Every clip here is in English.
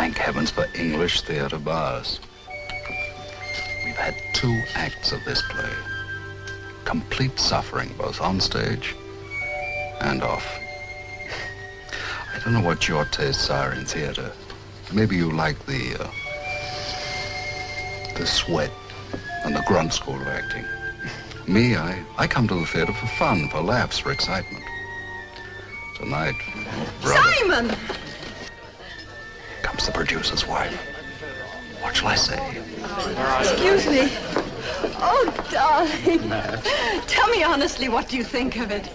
thank heavens for English theater bars. We've had 2 acts of this play. Complete suffering, both on stage and off. I don't know what your tastes are in theater. Maybe you like the sweat and the grunt school of acting. Me, I come to the theater for fun, for laughs, for excitement. Tonight, brother, Simon! Comes the producer's wife. What shall I say? Excuse me. Oh, darling. Tell me honestly, what do you think of it?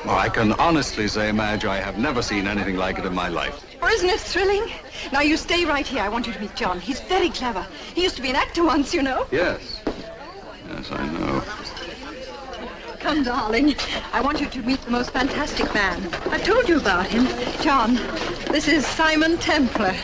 Well, I can honestly say, Madge, I have never seen anything like it in my life. Or isn't it thrilling? Now, you stay right here. I want you to meet John. He's very clever. He used to be an actor once, you know. Yes. Yes, I know. Come, darling. I want you to meet the most fantastic man. I've told you about him. John, this is Simon Templar.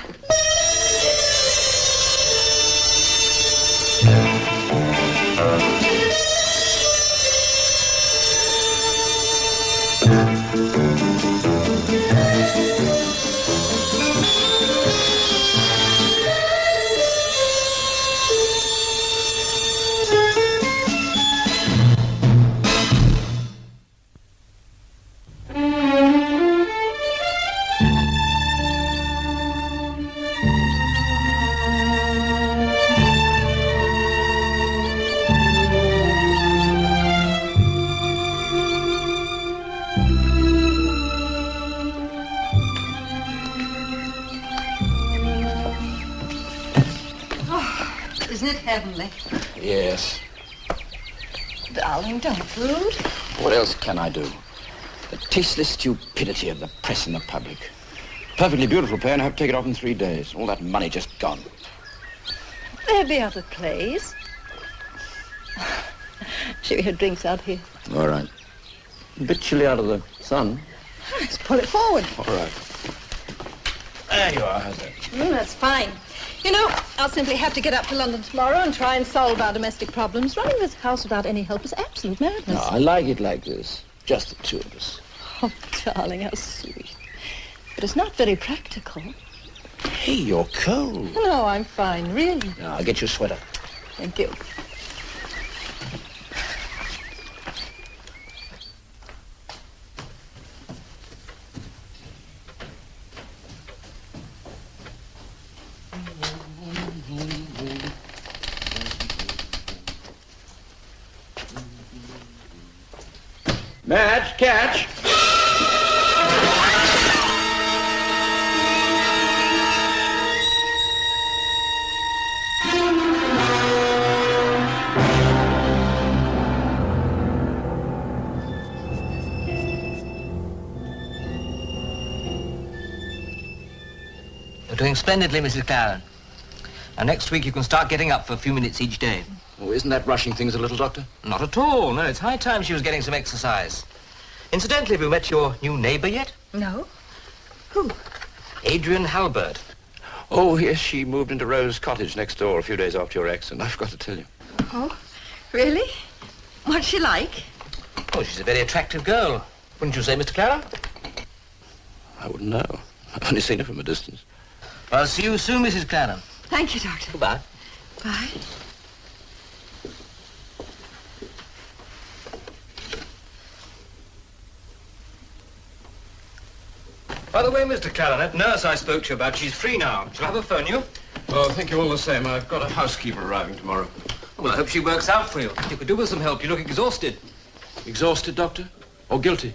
Isn't it heavenly? Yes. Darling, don't brood. What else can I do? The tasteless stupidity of the press and the public. Perfectly beautiful play, and I have to take it off in 3 days. All that money just gone. There'll be other plays. Should we have drinks out here? All right. A bit chilly out of the sun. Let's pull it forward. All right. There you are. How's that? That's fine. You know, I'll simply have to get up to London tomorrow and try and solve our domestic problems. Running this house without any help is absolute madness. No, I like it like this. Just the 2 of us. Oh, darling, how sweet. But it's not very practical. Hey, you're cold. No, I'm fine, really. No, I'll get you a sweater. Thank you. Madge, catch! You're doing splendidly, Mrs. Claren. Now, next week you can start getting up for a few minutes each day. Oh, isn't that rushing things a little, Doctor? Not at all. No, it's high time she was getting some exercise. Incidentally, have you met your new neighbor yet? No? Who? Adrian Halbert. Oh, yes, she moved into Rose Cottage next door a few days after your accident. I forgot to tell you. Oh, really? What's she like? Oh, she's a very attractive girl. Wouldn't you say, Mr. Claren? I wouldn't know. I've only seen her from a distance. I'll see you soon, Mrs. Claren. Thank you, Doctor. Goodbye. Bye. By the way, Mr. Claren, that nurse I spoke to you about, she's free now. Shall I have her phone you? Oh, thank you all the same. I've got a housekeeper arriving tomorrow. Well, I hope she works out for you. You could do with some help. You look exhausted. Exhausted, Doctor? Or guilty?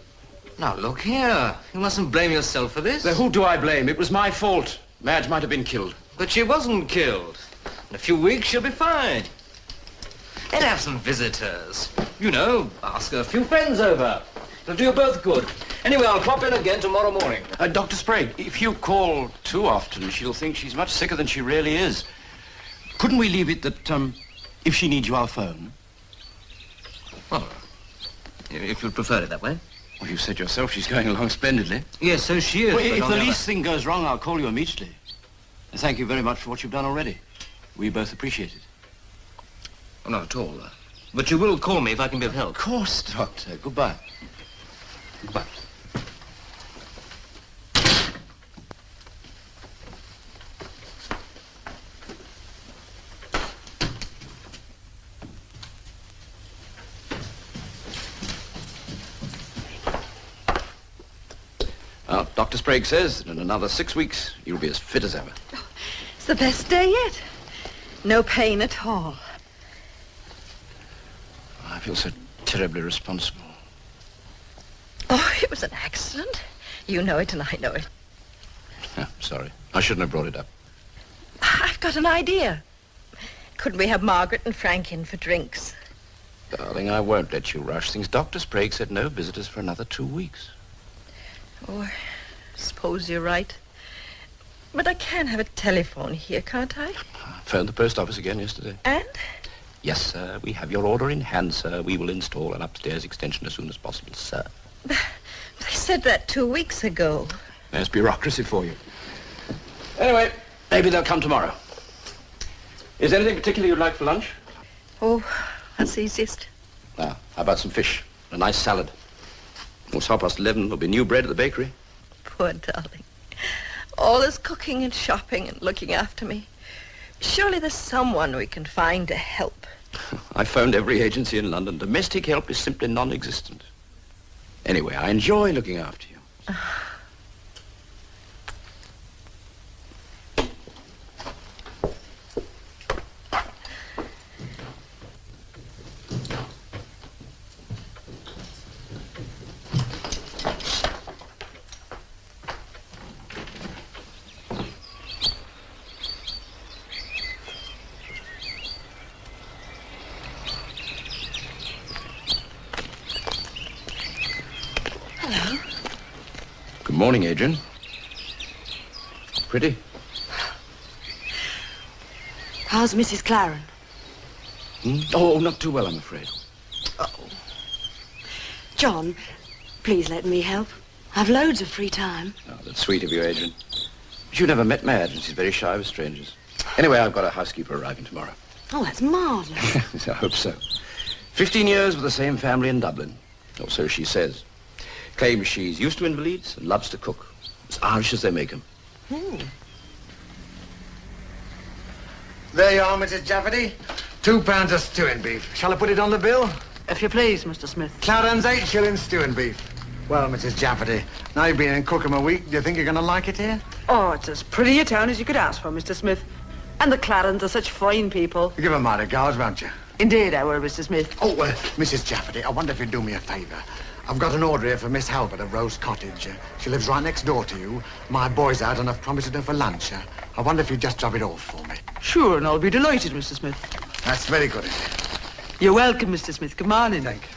Now, look here. You mustn't blame yourself for this. Then who do I blame? It was my fault. Madge might have been killed. But she wasn't killed. In a few weeks, she'll be fine. Let's have some visitors. You know, ask a few friends over. It'll do you both good. Anyway, I'll pop in again tomorrow morning. Dr. Sprague, if you call too often, she'll think she's much sicker than she really is. Couldn't we leave it that, if she needs you, I'll phone? Well, if you'd prefer it that way. Well, you said yourself she's going along splendidly. Yes, so she is. Well, but if on the other- least thing goes wrong, I'll call you immediately. And thank you very much for what you've done already. We both appreciate it. Oh, not at all. But you will call me if I can be of help. Of course, Doctor. Goodbye. Goodbye. Dr. Sprague says that in another 6 weeks, you'll be as fit as ever. It's the best day yet. No pain at all. I feel so terribly responsible. Oh, it was an accident. You know it and I know it. Sorry. I shouldn't have brought it up. I've got an idea. Couldn't we have Margaret and Frank in for drinks? Darling, I won't let you rush things. Dr. Sprague said no visitors for another 2 weeks. Oh, I suppose you're right. But I can have a telephone here, can't I? I phoned the post office again yesterday. And? Yes, sir. We have your order in hand, sir. We will install an upstairs extension as soon as possible, sir. They said that 2 weeks ago. There's bureaucracy for you. Anyway, maybe they'll come tomorrow. Is there anything particular you'd like for lunch? Oh, that's easiest. Now, how about some fish? A nice salad. It's 11:30. There'll be new bread at the bakery. Poor darling. All this cooking and shopping and looking after me. Surely there's someone we can find to help. I phoned every agency in London. Domestic help is simply non-existent. Anyway, I enjoy looking after you. Good morning, Adrian. Pretty? How's Mrs. Claren? Oh, not too well, I'm afraid. Oh. John, please let me help. I've loads of free time. Oh, that's sweet of you, Adrian. You never met Madge, and she's very shy of strangers. Anyway, I've got a housekeeper arriving tomorrow. Oh, that's marvellous. I hope so. 15 years with the same family in Dublin. Or so she says. Claims she's used to invalids and loves to cook. As Irish as they make them. There you are, Mrs. Jafferty. £2 of stewing beef. Shall I put it on the bill? If you please, Mr. Smith. Clarence, 8 shillings stewing beef. Well, Mrs. Jafferty, now you've been in Cookham a week, do you think you're going to like it here? Oh, it's as pretty a town as you could ask for, Mr. Smith. And the Clarens are such fine people. You give them my regards, won't you? Indeed, I will, Mr. Smith. Oh, Mrs. Jafferty, I wonder if you'd do me a favour. I've got an order here for Miss Halbert of Rose Cottage. She lives right next door to you. My boy's out and I've promised her for lunch. I wonder if you'd just drop it off for me. Sure, and I'll be delighted, Mr. Smith. That's very good of you. You're welcome, Mr. Smith. Come on in. Thank you.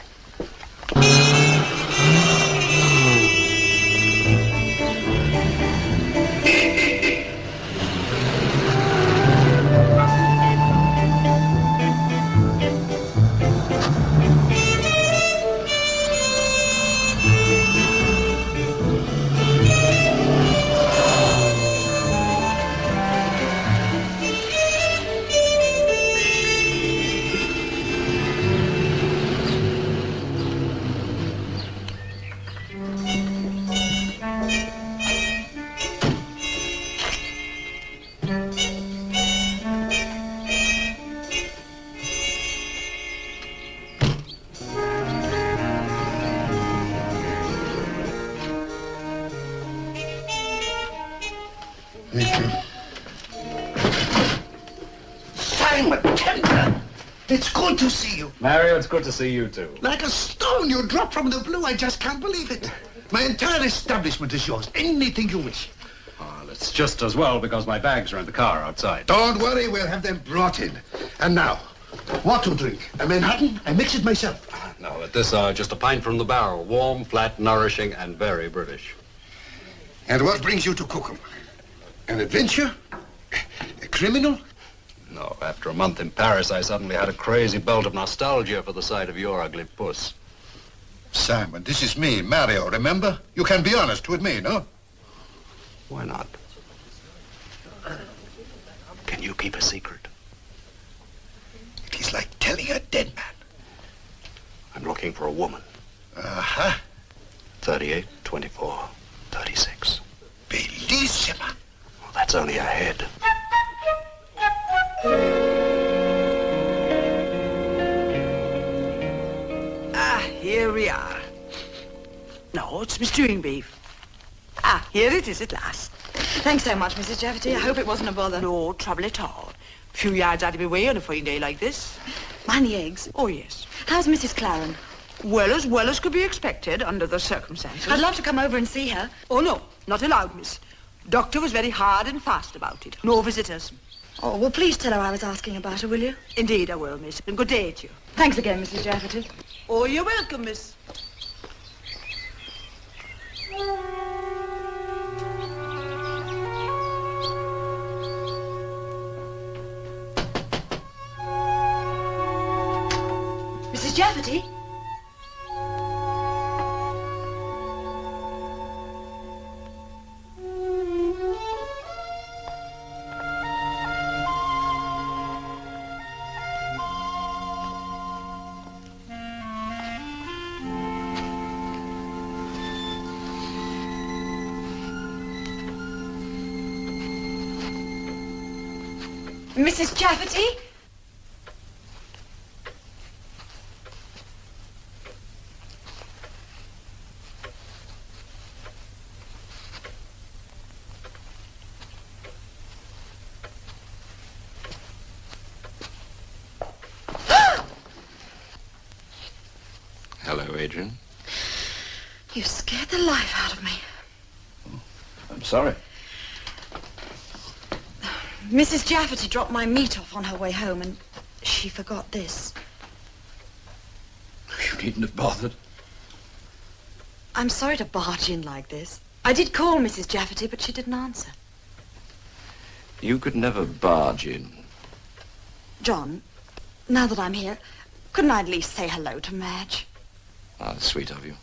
Simon Templar! It's good to see you. Mario, it's good to see you too. Like a stone, you dropped from the blue. I just can't believe it. My entire establishment is yours. Anything you wish. Well, it's just as well because my bags are in the car outside. Don't worry, we'll have them brought in. And now, what to drink? A Manhattan? I mix it myself. No, at this hour, just a pint from the barrel. Warm, flat, nourishing, and very British. And what brings you to Cookham? An adventure? A criminal? No, after a month in Paris, I suddenly had a crazy bolt of nostalgia for the sight of your ugly puss. Simon, this is me, Mario, remember? You can be honest with me, no? Why not? Can you keep a secret? It is like telling a dead man. I'm looking for a woman. Uh-huh. 38, 24, 36. Bellissima. Well, that's only a head. Ah, here we are. No, it's my stewing beef. Ah, here it is at last. Thanks so much, Mrs. Jafferty. I hope it wasn't a bother. No trouble at all. A few yards out of my way on a fine day like this. Mind the eggs. Oh, yes. How's Mrs. Claren? Well as could be expected under the circumstances. I'd love to come over and see her. Oh, no, not allowed, miss. Doctor was very hard and fast about it. No visitors. Oh, well, please tell her I was asking about her, will you? Indeed I will, miss. And good day to you. Thanks again, Mrs. Jafferty. Oh, you're welcome, miss. Mrs. Jafferty? Mrs. Jafferty? Hello, Adrian. You scared the life out of me. I'm sorry. Mrs. Jafferty dropped my meat off on her way home, and she forgot this. You needn't have bothered. I'm sorry to barge in like this. I did call Mrs. Jafferty, but she didn't answer. You could never barge in. John, now that I'm here, couldn't I at least say hello to Madge? Ah, that's sweet of you.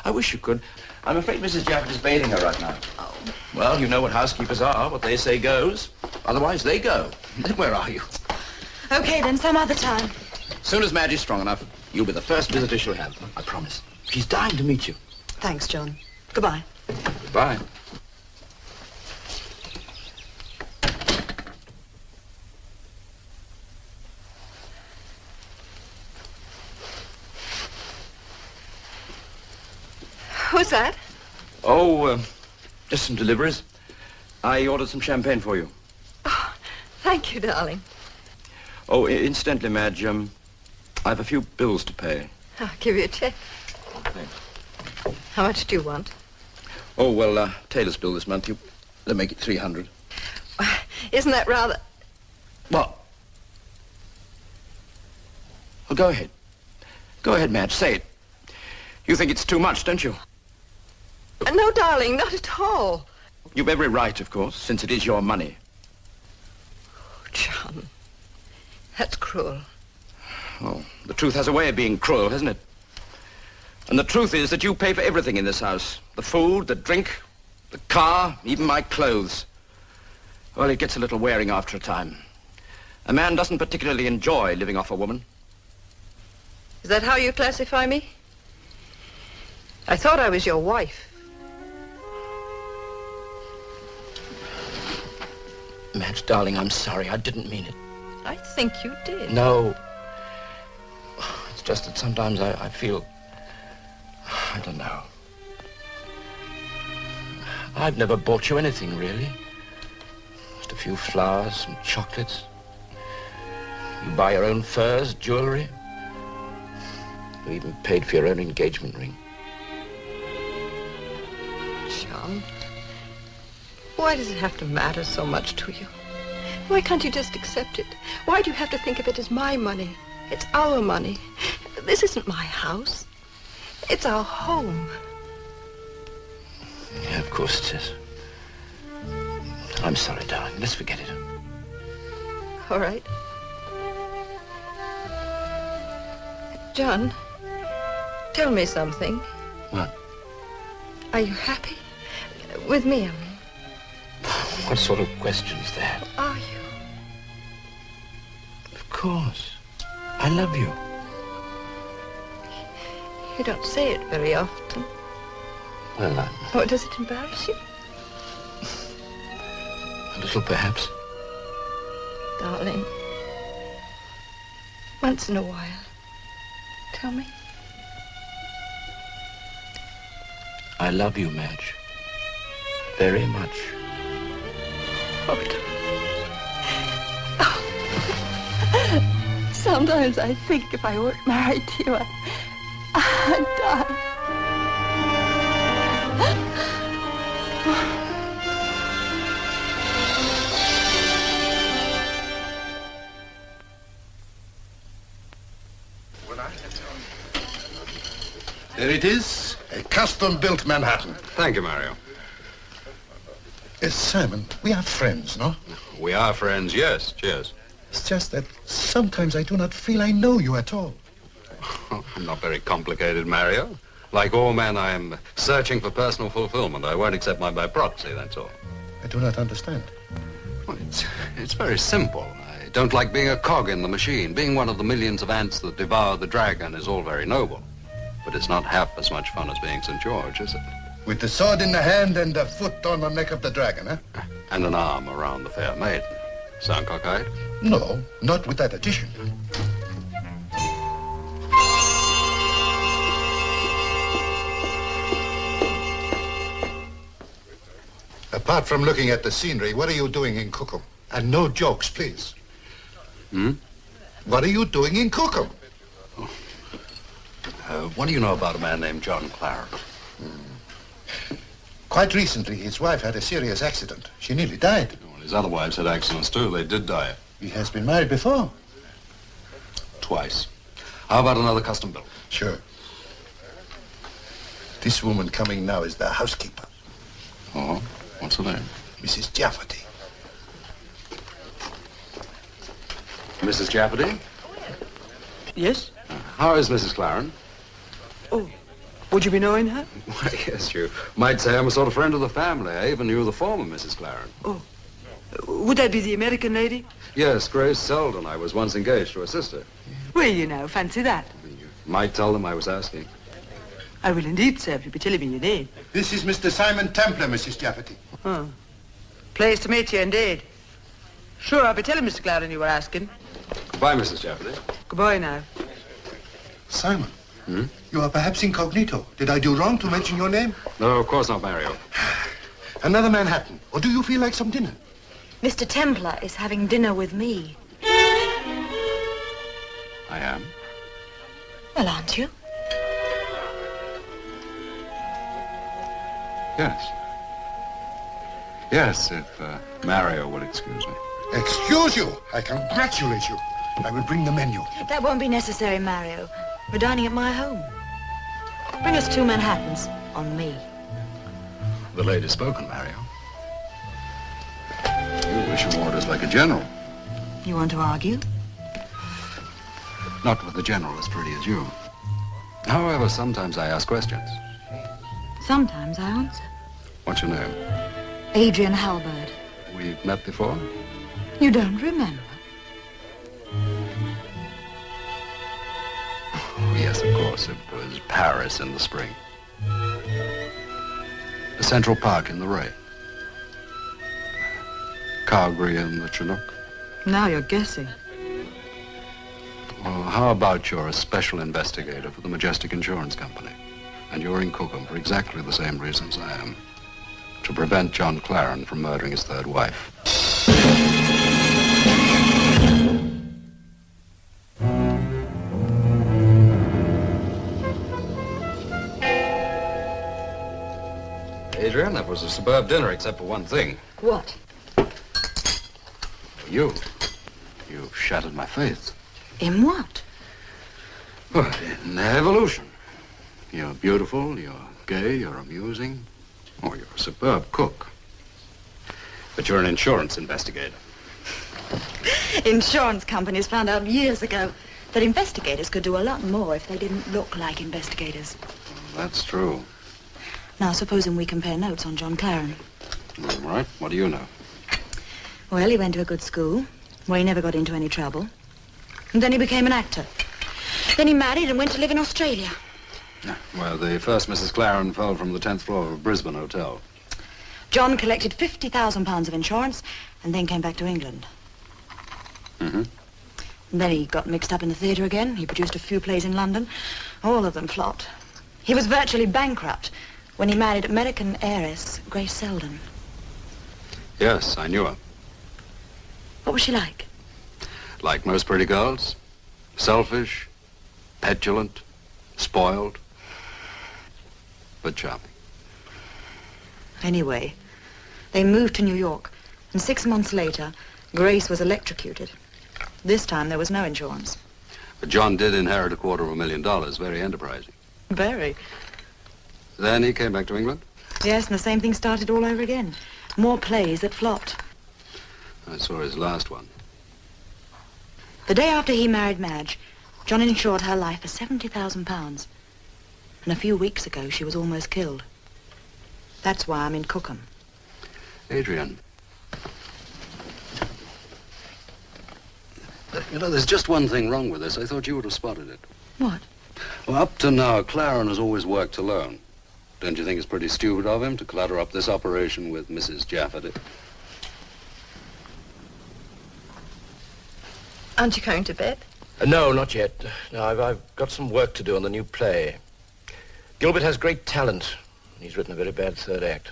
I wish you could. I'm afraid Mrs. Jafferty's bathing her right now. Oh. Well, you know what housekeepers are. What they say goes. Otherwise, they go. Then where are you? Okay, then, some other time. As soon as Madge is strong enough, you'll be the first visitor she'll have. I promise. She's dying to meet you. Thanks, John. Goodbye. Goodbye. Who's that? Oh, just some deliveries. I ordered some champagne for you. Oh, thank you, darling. Oh, incidentally, Madge, I have a few bills to pay. I'll give you a check. Thanks. How much do you want? Oh, well, Taylor's bill this month, they'll make it 300. Isn't that rather... What? Well, go ahead. Go ahead, Madge, say it. You think it's too much, don't you? No, darling, not at all. You've every right, of course, since it is your money. Oh, John, that's cruel. Oh, the truth has a way of being cruel, hasn't it? And the truth is that you pay for everything in this house. The food, the drink, the car, even my clothes. Well, it gets a little wearing after a time. A man doesn't particularly enjoy living off a woman. Is that how you classify me? I thought I was your wife. Madge, darling, I'm sorry. I didn't mean it. I think you did. No. It's just that sometimes I feel... I don't know. I've never bought you anything, really. Just a few flowers and chocolates. You buy your own furs, jewelry. You even paid for your own engagement ring. John, why does it have to matter so much to you? Why can't you just accept it? Why do you have to think of it as my money? It's our money. This isn't my house. It's our home. Yeah, of course it is. I'm sorry, darling. Let's forget it. All right. John, tell me something. What? Are you happy? With me, I mean. What sort of question's that? Are you? Of course. I love you. You don't say it very often. Well, Oh, does it embarrass you? a little perhaps. Darling, once in a while, tell me. I love you, Madge. very much. Sometimes I think if I weren't married to you, I'd die. There it is, a custom-built Manhattan. Thank you, Mario. Simon, we are friends, no? We are friends, yes. Cheers. It's just that sometimes I do not feel I know you at all. I'm not very complicated, Mario. Like all men, I am searching for personal fulfillment. I won't accept mine by proxy, that's all. I do not understand. Well, it's very simple. I don't like being a cog in the machine. Being one of the millions of ants that devour the dragon is all very noble. But it's not half as much fun as being St. George, is it? With the sword in the hand and the foot on the neck of the dragon, huh? And an arm around the fair maiden. Sound cockeyed? No, not with that addition. Apart from looking at the scenery, what are you doing in Cookham? And no jokes, please. What are you doing in Cookham? What do you know about a man named John Claren? Quite recently, his wife had a serious accident. She nearly died. Well, his other wives had accidents, too. They did die. He has been married before. Twice. How about another custom built? Sure. This woman coming now is the housekeeper, Oh, what's her name? Mrs. Jafferty. Mrs. Jafferty? Yes? How is Mrs. Claren? Oh, would you be knowing her? Why, yes, you might say I'm a sort of friend of the family. I even knew the former Mrs. Claren. Oh, would that be the American lady? Yes, Grace Selden. I was once engaged to her sister. Well, you know, fancy that. You might tell them I was asking. I will indeed, sir, if you'll be telling me your name. This is Mr. Simon Templar, Mrs. Jafferty. Oh. Pleased to meet you, indeed. Sure, I'll be telling Mr. Claren you were asking. Goodbye, Mrs. Jafferty. Goodbye now. Simon, you are perhaps incognito. Did I do wrong to mention your name? No, of course not, Mario. Another Manhattan. Or do you feel like some dinner? Mr. Templar is having dinner with me. I am. Well, aren't you? Yes. Yes, if Mario will excuse me. Excuse you. I congratulate you. I will bring the menu. That won't be necessary, Mario. We're dining at my home. Bring us 2 Manhattans on me. The lady's spoken, Mario. You issue orders like a general. You want to argue? Not with a general as pretty as you. However, sometimes I ask questions. Sometimes I answer. What's your name? Adrian Halberd. We've met before? You don't remember? Oh, yes, of course. It was Paris in the spring. Central Park in the rain. Calgary in the Chinook. Now you're guessing. Well, how about you're a special investigator for the Majestic Insurance Company? And you're in Cookham for exactly the same reasons I am. To prevent John Claren from murdering his third wife. Adrian, that was a superb dinner, except for one thing. What? You. You shattered my faith. In what? Well, in evolution. You're beautiful, you're gay, you're amusing. Oh, you're a superb cook. But you're an insurance investigator. Insurance companies found out years ago that investigators could do a lot more if they didn't look like investigators. That's true. Now, supposing we compare notes on John Claren. All right, what do you know? Well, he went to a good school, where he never got into any trouble. And then he became an actor. Then he married and went to live in Australia. Well, the first Mrs. Claren fell from the 10th floor of a Brisbane hotel. John collected £50,000 of insurance and then came back to England. Mm-hmm. And then he got mixed up in the theatre again. He produced a few plays in London. All of them flopped. He was virtually bankrupt. when he married American heiress Grace Selden. Yes, I knew her. What was she like? Like most pretty girls. Selfish, petulant, spoiled, but charming. Anyway, they moved to New York, and 6 months later, Grace was electrocuted. This time there was no insurance. But John did inherit $250,000, very enterprising. Very. Then he came back to England? Yes, and the same thing started all over again. More plays that flopped. I saw his last one. The day after he married Madge, John insured her life for £70,000. And a few weeks ago, she was almost killed. That's why I'm in Cookham. Adrian. You know, there's just one thing wrong with this. I thought you would have spotted it. What? Well, up to now, Claren has always worked alone. Don't you think it's pretty stupid of him to clutter up this operation with Mrs. Jafferty? Aren't you going to bed? No, not yet. No, I've got some work to do on the new play. Gilbert has great talent. He's written a very bad third act.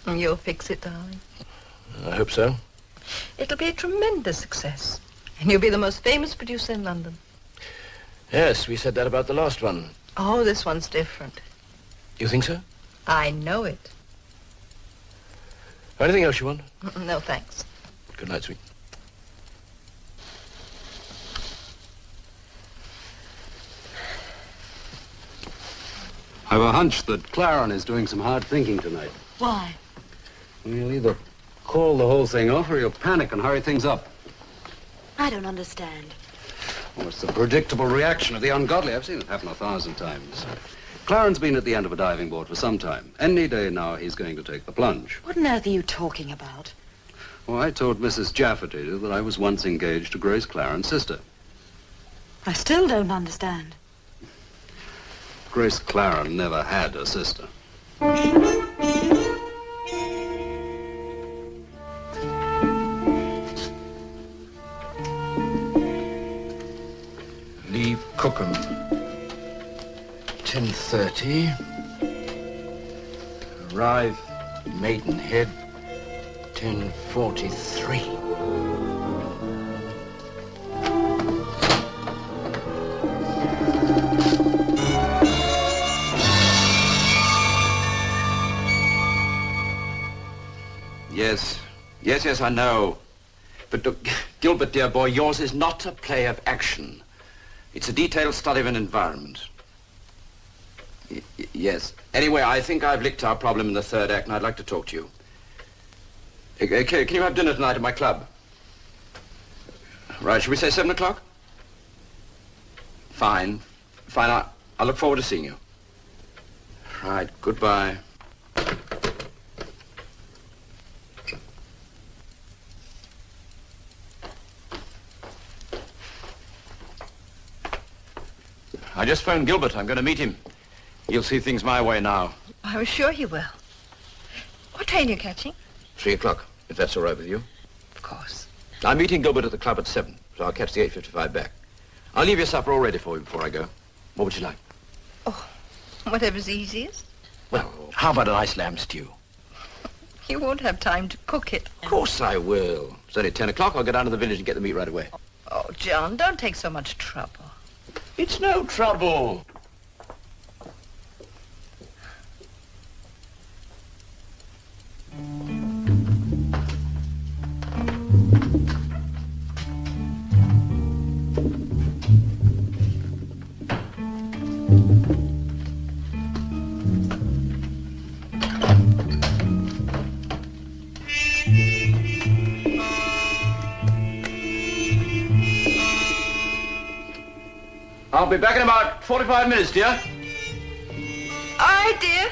You'll fix it, darling. I hope so. It'll be a tremendous success. And you'll be the most famous producer in London. Yes, we said that about the last one. Oh, this one's different. You think so? I know it. Anything else you want? No, thanks. Good night, sweet. I've a hunch that Claren is doing some hard thinking tonight. Why? Well, he'll either call the whole thing off or he'll panic and hurry things up. I don't understand. Well, it's the predictable reaction of the ungodly. I've seen it happen 1,000 times. Claren's been at the end of a diving board for some time. Any day now he's going to take the plunge. What on earth are you talking about? Well, I told Mrs. Jafferty that I was once engaged to Grace Claren's sister. I still don't understand. Grace Claren never had a sister. Leave Cookham. 10:30. Arrive Maidenhead. 10:43. Yes, I know. But look, Gilbert, dear boy, yours is not a play of action. It's a detailed study of an environment. Yes. Anyway, I think I've licked our problem in the third act, and I'd like to talk to you. Okay, can you have dinner tonight at my club? Right, shall we say 7 o'clock? Fine. I'll look forward to seeing you. Right, goodbye. I just phoned Gilbert. I'm going to meet him. He'll see things my way now. I was sure he will. What train are you catching? 3 o'clock, if that's all right with you. Of course. I'm meeting Gilbert at the club at 7, so I'll catch the 8:55 back. I'll leave your supper all ready for you before I go. What would you like? Oh, whatever's easiest. Well, how about a nice lamb stew? You won't have time to cook it. Of course I will. It's only 10 o'clock. I'll go down to the village and get the meat right away. Oh, John, don't take so much trouble. It's no trouble. I'll be back in about 45 minutes, dear. All right, dear.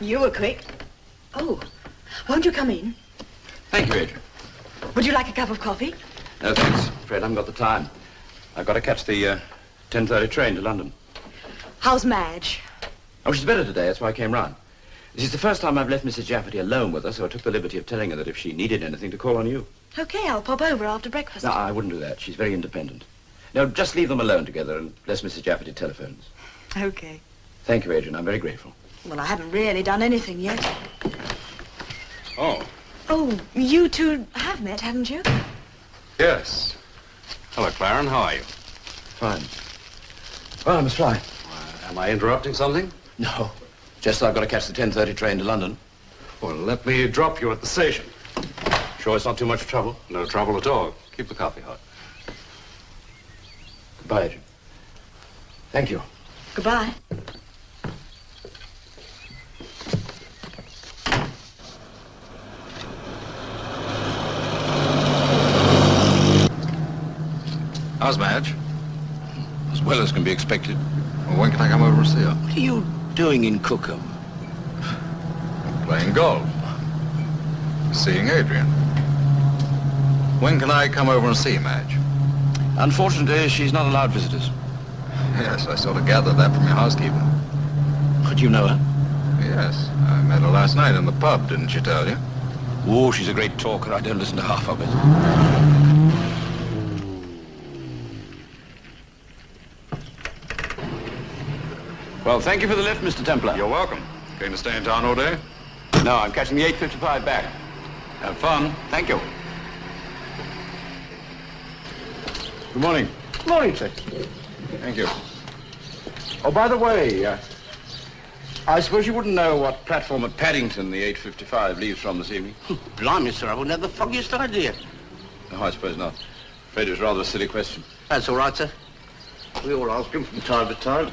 You were quick. Oh, won't you come in? Thank you, Adrian. Would you like a cup of coffee? No, thanks. Afraid I haven't got the time. I've got to catch the 10:30 train to London. How's Madge? Oh, she's better today. That's why I came round. This is the first time I've left Mrs. Jafferty alone with her, so I took the liberty of telling her that if she needed anything, to call on you. Okay, I'll pop over after breakfast. No, I wouldn't do that. She's very independent. No, just leave them alone together unless Mrs. Jafferty telephones. Okay. Thank you, Adrian. I'm very grateful. Well, I haven't really done anything yet. Oh, Oh, you two have met, haven't you? yes. Hello, Claren. How are you? Fine. Well, I must fly. Am I interrupting something? No. Just that I've got to catch the 10:30 train to London. Well, let me drop you at the station. Sure it's not too much trouble? No trouble at all. Keep the coffee hot. Goodbye, Adrian. Thank you. Goodbye. How's Madge? As well as can be expected. Well, when can I come over and see her? What are you doing in Cookham? Playing golf. Seeing Adrian. When can I come over and see Madge? Unfortunately, she's not allowed visitors. Yes, I sort of gathered that from your housekeeper. Could you know her? Yes, I met her last night in the pub, didn't she tell you? Oh, she's a great talker. I don't listen to half of it. Well, thank you for the lift, Mr. Templar. You're welcome. Going to stay in town all day? No, I'm catching the 8:55 back. Have fun. Thank you. Good morning. Good morning, sir. Thank you. Oh, by the way, I suppose you wouldn't know what platform at Paddington the 8:55 leaves from this evening? Blimey, sir, I wouldn't have the foggiest idea. No, I suppose not. Afraid it was rather a silly question. That's all right, sir. We all ask him from time to time.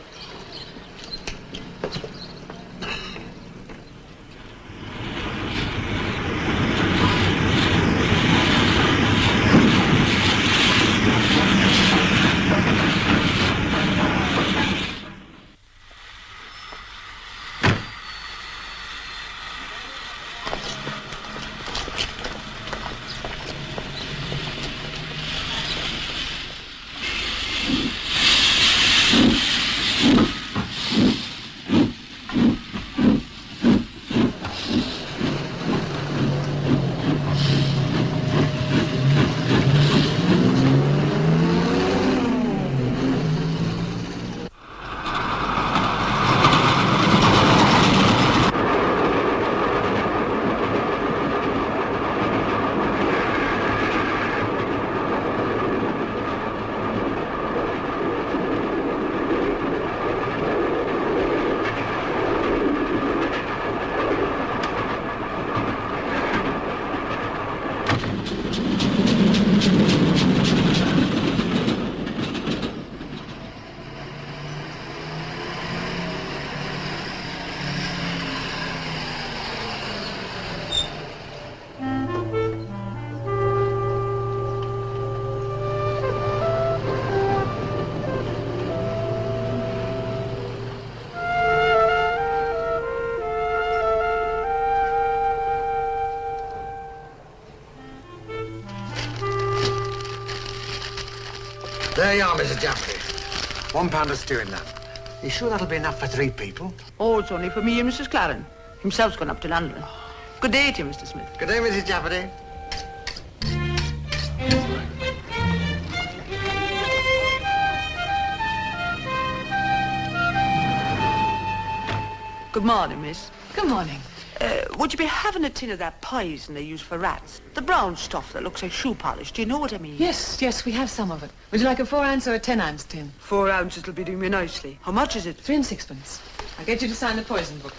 There you are, Mrs. Jafferty. £1 of stew in that. You sure that'll be enough for 3 people? Oh, it's only for me and Mrs. Claren. Himself's gone up to London. Good day to you, Mr. Smith. Good day, Mrs. Jafferty. Good morning, miss. Good morning. Would you be having a tin of that poison they use for rats? The brown stuff that looks like shoe polish. Do you know what I mean? Yes, we have some of it. Would you like a 4-ounce or a 10-ounce tin? 4 ounces will be doing me nicely. How much is it? 3 and 6pence. I'll get you to sign the poison book.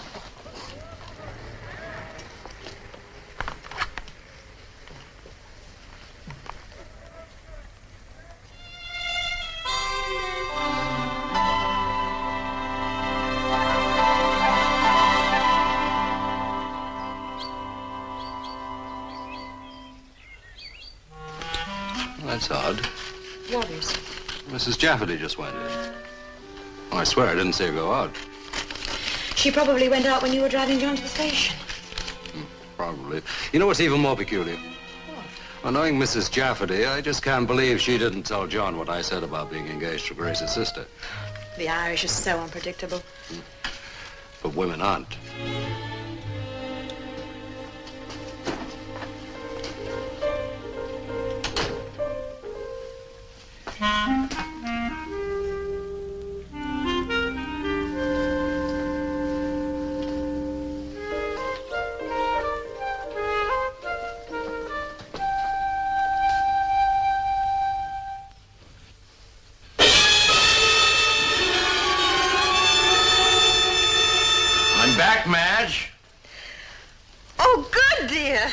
That's odd. What is? Mrs. Jafferty just went in. I swear I didn't see her go out. She probably went out when you were driving John to the station. Probably. You know what's even more peculiar? What? Well, knowing Mrs. Jafferty, I just can't believe she didn't tell John what I said about being engaged to Grace's sister. The Irish are so unpredictable. but women aren't. I'm back, Madge. Oh, good, dear.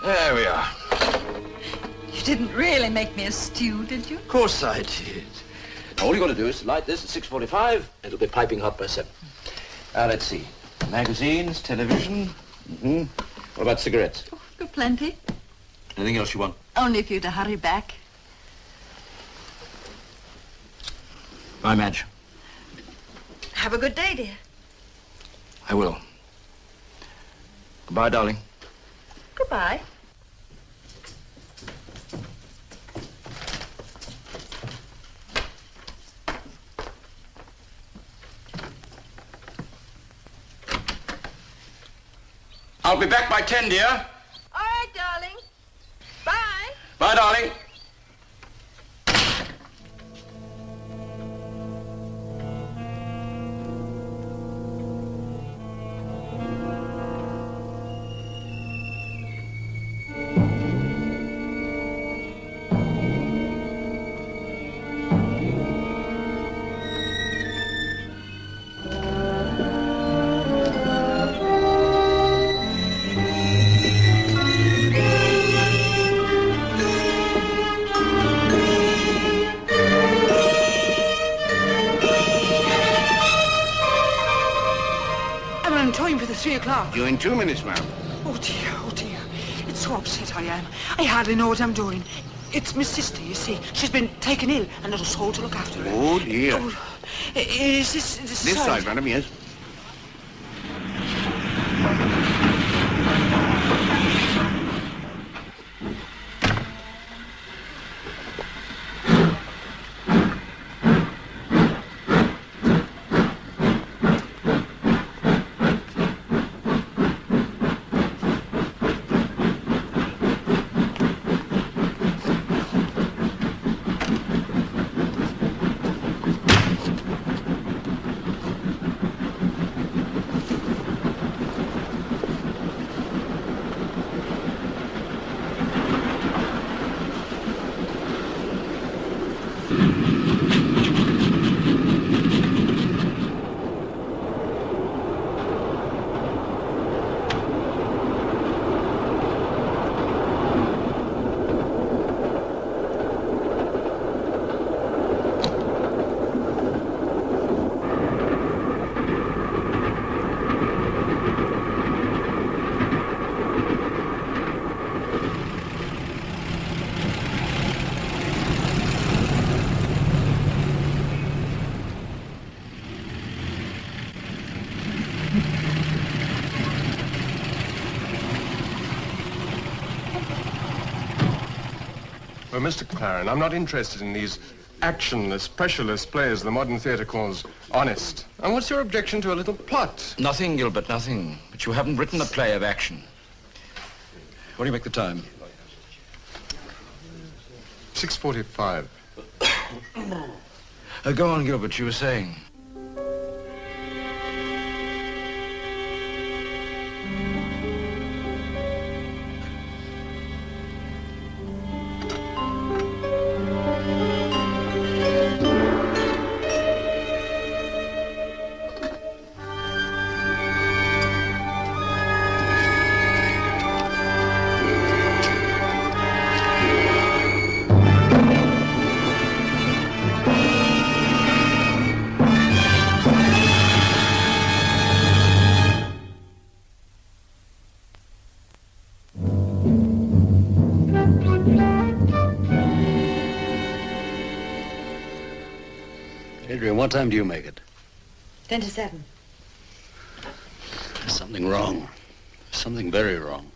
There we are. You didn't really make me a stew, did you? Of course I did. Now, all you got to do is light this at 6:45. It'll be piping hot by 7. Now, let's see. Magazines, television. What about cigarettes? Oh, got plenty. Anything else you want? Only if you to hurry back. Bye, Madge. Have a good day, dear. I will. Goodbye, darling. Goodbye. I'll be back by 10, dear. All right, darling. Bye. Bye, darling. I'm on time for the 3 o'clock. You're in 2 minutes, ma'am. Oh, dear, oh, dear. It's so upset I am. I hardly know what I'm doing. It's my sister, you see. She's been taken ill and not a soul to look after her. Oh, dear. Oh, is this This side, madam, yes. Well, Mr. Claren, I'm not interested in these actionless, pressureless plays the modern theatre calls honest. And what's your objection to a little plot? Nothing, Gilbert, nothing. But you haven't written a play of action. What do you make the time? 6:45. Go on, Gilbert, you were saying. Adrian, what time do you make it? 10 to 7. There's something wrong. Something very wrong.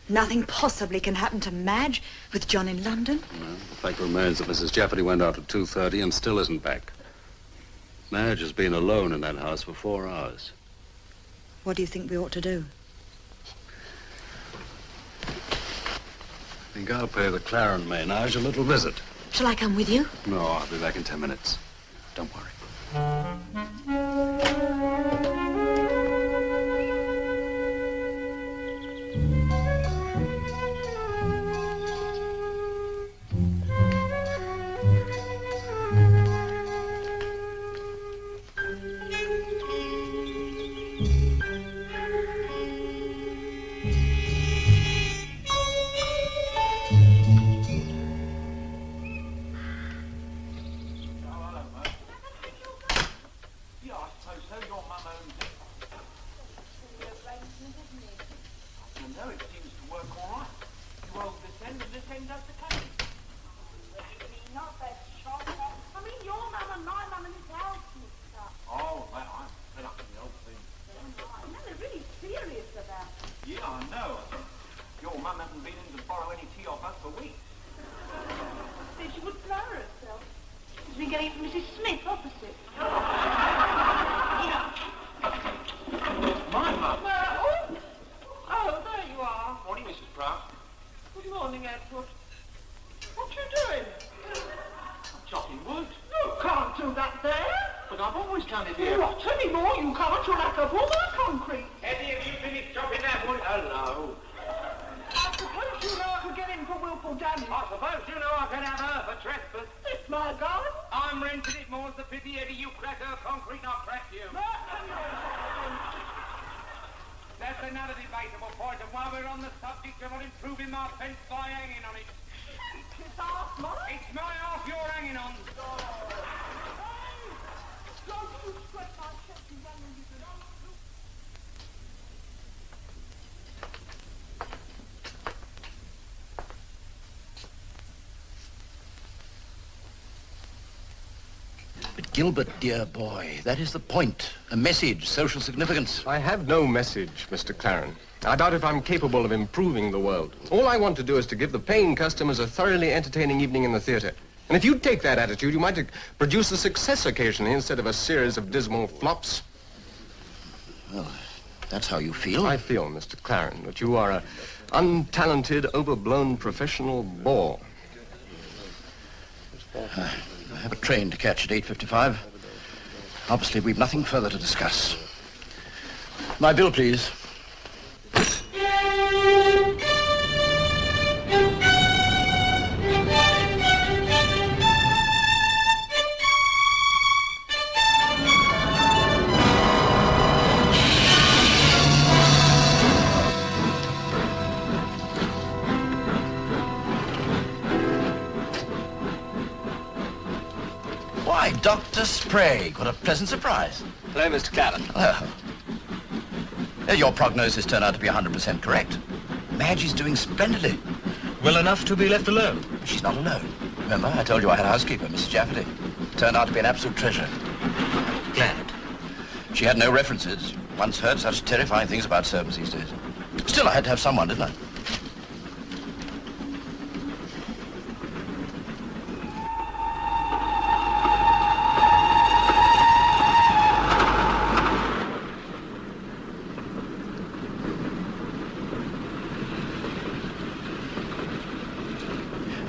Nothing possibly can happen to Madge with John in London. No, the fact remains that Mrs. Jafferty went out at 2:30 and still isn't back. Madge has been alone in that house for 4 hours. What do you think we ought to do? I think I'll pay the Claren Maynard a little visit. Shall I come with you? No, I'll be back in 10 minutes. Don't worry. But Gilbert, dear boy, that is the point. A message, social significance. I have no message, Mr. Claren. I doubt if I'm capable of improving the world. All I want to do is to give the paying customers a thoroughly entertaining evening in the theater. And if you take that attitude, you might produce a success occasionally instead of a series of dismal flops. Well, that's how you feel? I feel, Mr. Claren, that you are an untalented, overblown professional bore. I have a train to catch at 8:55. Obviously, we've nothing further to discuss. My bill, please. Why, Dr. Sprague, what a pleasant surprise. Hello, Mr. Claren. Hello. Your prognosis turned out to be 100% correct. Madge is doing splendidly. Well enough to be left alone. She's not alone. Remember, I told you I had a housekeeper, Mrs. Jafferty. Turned out to be an absolute treasure. Glad. She had no references. Once heard such terrifying things about servants these days. Still, I had to have someone, didn't I?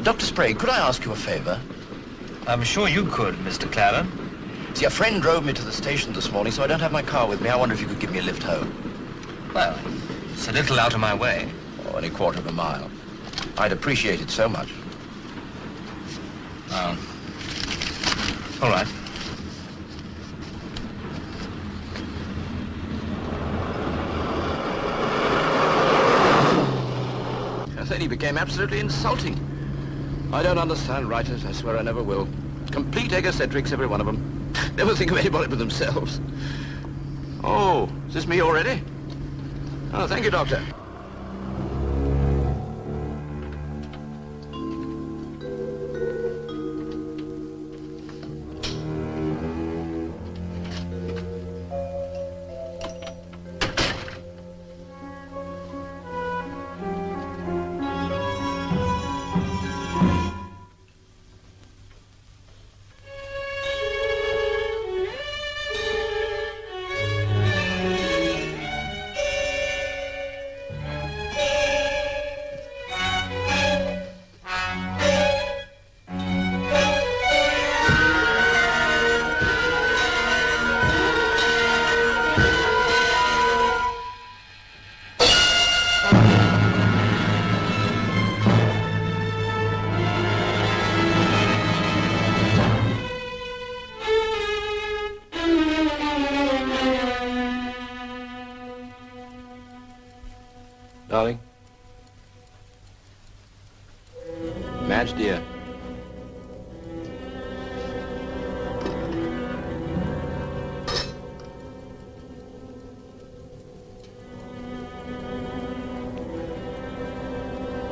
Dr. Sprague, could I ask you a favor? I'm sure you could, Mr. Claren. See, a friend drove me to the station this morning, so I don't have my car with me. I wonder if you could give me a lift home. Well, it's a little out of my way. Oh, only a quarter of a mile. I'd appreciate it so much. All right. And then he became absolutely insulting. I don't understand writers. I swear I never will. Complete egocentrics, every one of them. Never think of anybody but themselves. Oh, is this me already? Oh, thank you, Doctor. Darling? Madge, dear.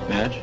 Madge?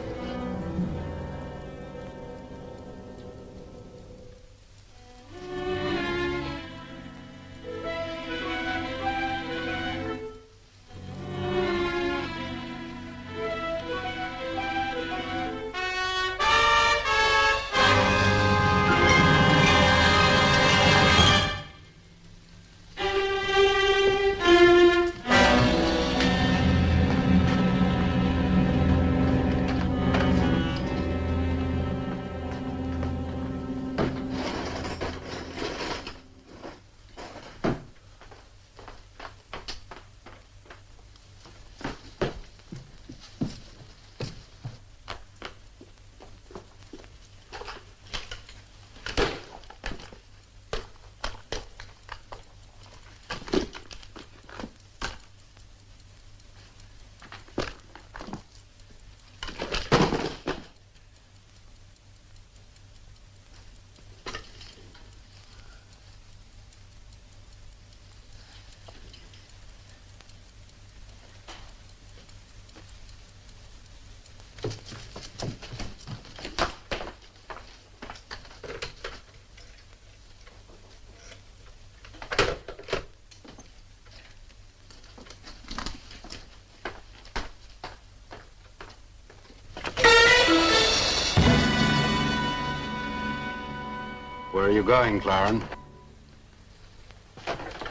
Where are you going, Claren?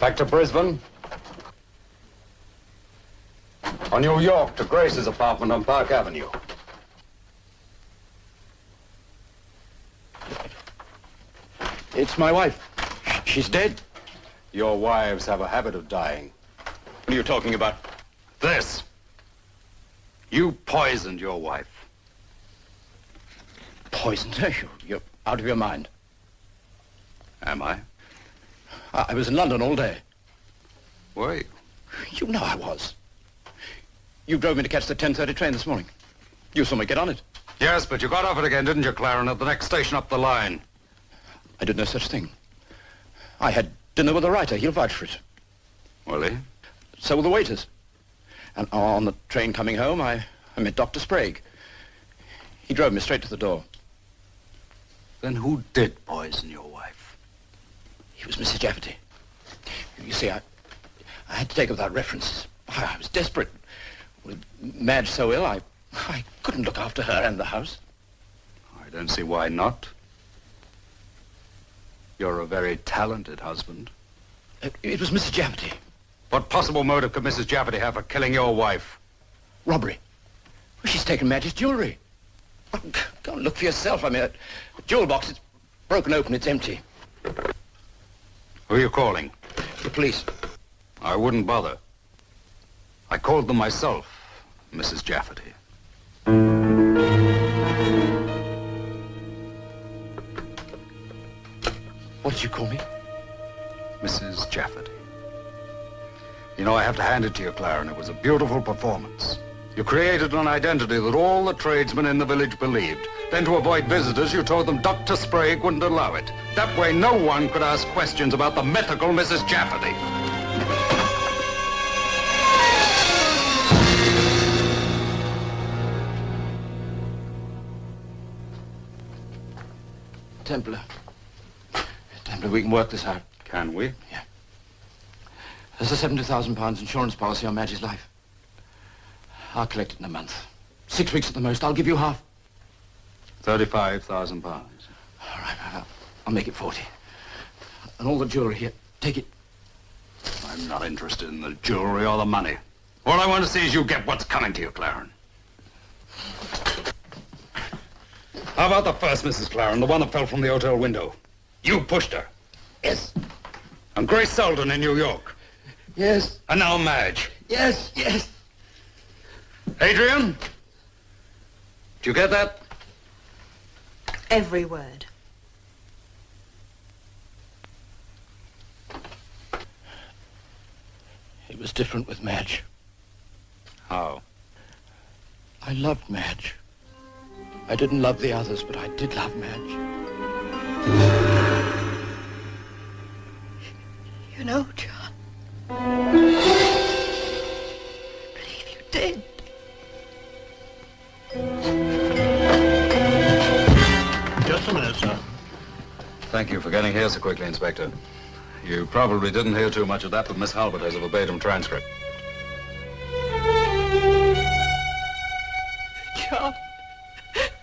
Back to Brisbane? Or New York to Grace's apartment on Park Avenue? It's my wife. She's dead. Your wives have a habit of dying. What are you talking about? This. You poisoned your wife. Poisoned her? You're out of your mind. Am I? I was in London all day. Were you? You know I was. You drove me to catch the 10:30 train this morning. You saw me get on it. Yes, but you got off it again, didn't you, Claren, at the next station up the line? I did no such thing. I had dinner with a writer. He'll vouch for it. Will he? So will the waiters. And on the train coming home, I met Dr. Sprague. He drove me straight to the door. Then who did poison your wife? It was Mrs. Jafferty. You see, I had to take her without references. I was desperate. With Madge so ill, I couldn't look after her and the house. I don't see why not. You're a very talented husband. It was Mrs. Jafferty. What possible motive could Mrs. Jafferty have for killing your wife? Robbery. Well, she's taken Madge's jewelry. Well, go and look for yourself. I mean, a jewel box, it's broken open. It's empty. Who are you calling? The police. I wouldn't bother. I called them myself, Mrs. Jafferty. What did you call me? Mrs. Jafferty. You know, I have to hand it to you, Claren. It was a beautiful performance. You created an identity that all the tradesmen in the village believed. Then to avoid visitors, you told them Dr. Sprague wouldn't allow it. That way, no one could ask questions about the mythical Mrs. Jafferty. Templar. Templar, we can work this out. Can we? Yeah. There's a £70,000 insurance policy on Madge's life. I'll collect it in a month. 6 weeks at the most. I'll give you half. £35,000. All right, I'll make it 40. And all the jewelry here, take it. I'm not interested in the jewelry or the money. All I want to see is you get what's coming to you, Claren. How about the first Mrs. Claren, the one that fell from the hotel window? You pushed her. Yes. And Grace Selden in New York. Yes. And now Madge. Yes, yes. Adrian? Did you get that? Every word. It was different with Madge. How? I loved Madge. I didn't love the others, but I did love Madge. You know, John, I believe you did. Just a minute, sir. Thank you for getting here so quickly, Inspector. You probably didn't hear too much of that, but Miss Halbert has a verbatim transcript. John,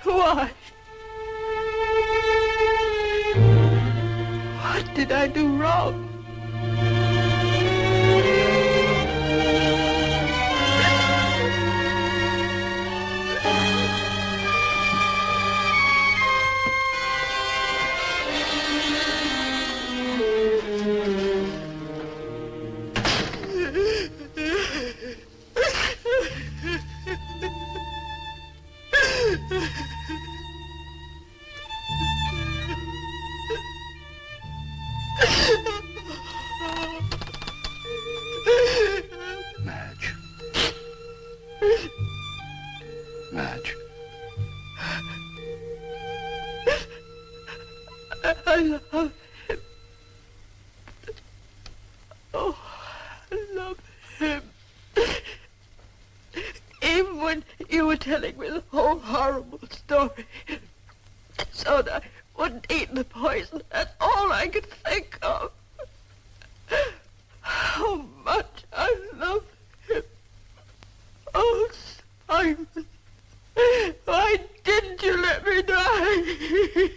why? What did I do wrong? Madge. Madge. I love him. Oh, I love him. Even when you were telling me the whole horrible story, so that I wouldn't eat the poison, that's all I could think of. How much I love him. Oh, Simon, why didn't you let me die?